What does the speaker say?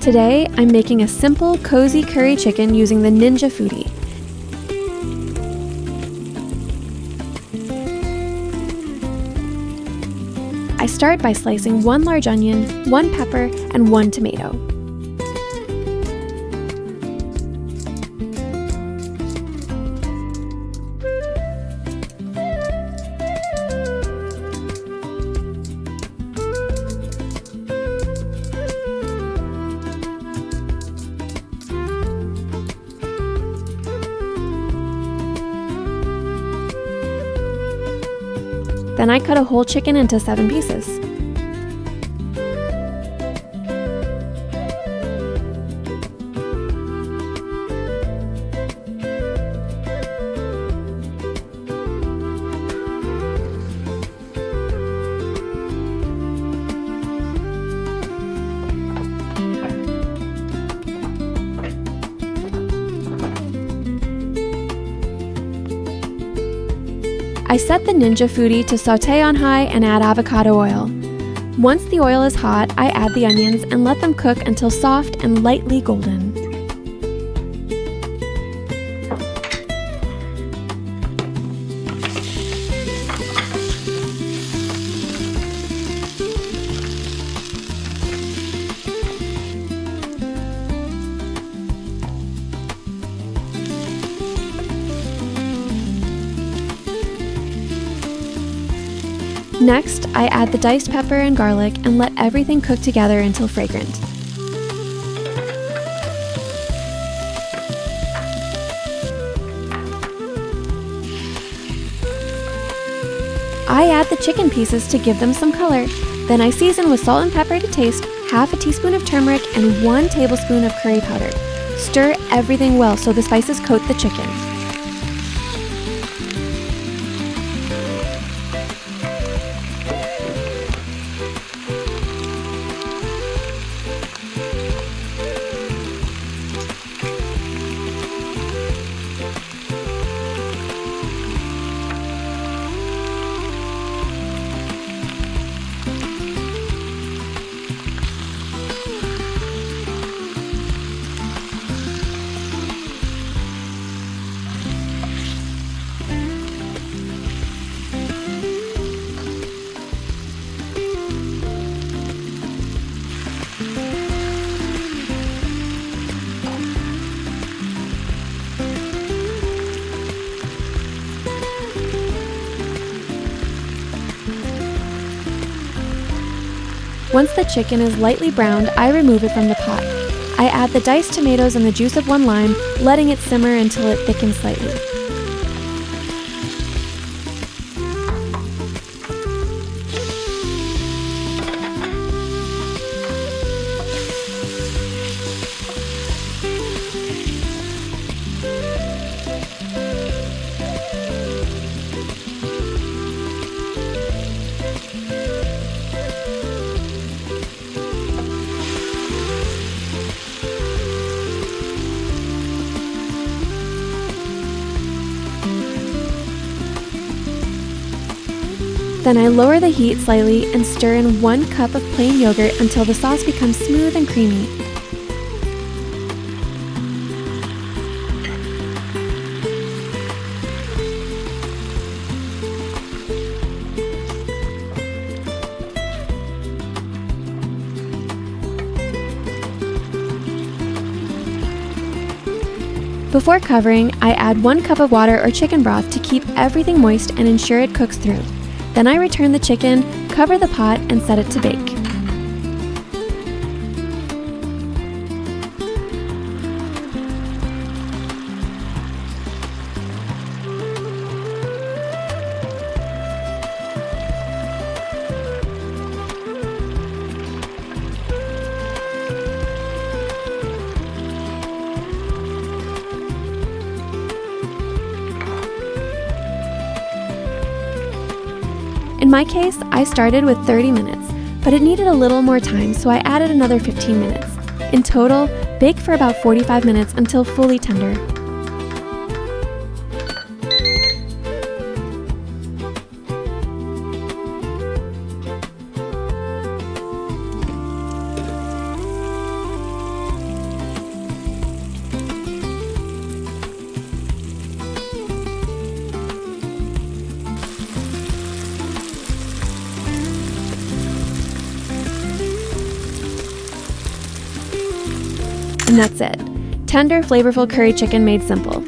Today, I'm making a simple, cozy curry chicken using the Ninja Foodi. I start by slicing 1 large onion, 1 pepper, and 1 tomato. Then I cut a whole chicken into 7 pieces. I set the Ninja Foodi to sauté on high and add avocado oil. Once the oil is hot, I add the onions and let them cook until soft and lightly golden. Next, I add the diced pepper and garlic and let everything cook together until fragrant. I add the chicken pieces to give them some color. Then I season with salt and pepper to taste, half a teaspoon of turmeric, and 1 tablespoon of curry powder. Stir everything well so the spices coat the chicken. Once the chicken is lightly browned, I remove it from the pot. I add the diced tomatoes and the juice of 1 lime, letting it simmer until it thickens slightly. Then I lower the heat slightly and stir in 1 cup of plain yogurt until the sauce becomes smooth and creamy. Before covering, I add 1 cup of water or chicken broth to keep everything moist and ensure it cooks through. Then I return the chicken, cover the pot, and set it to bake. In my case, I started with 30 minutes, but it needed a little more time, so I added another 15 minutes. In total, bake for about 45 minutes until fully tender. And that's it. Tender, flavorful curry chicken made simple.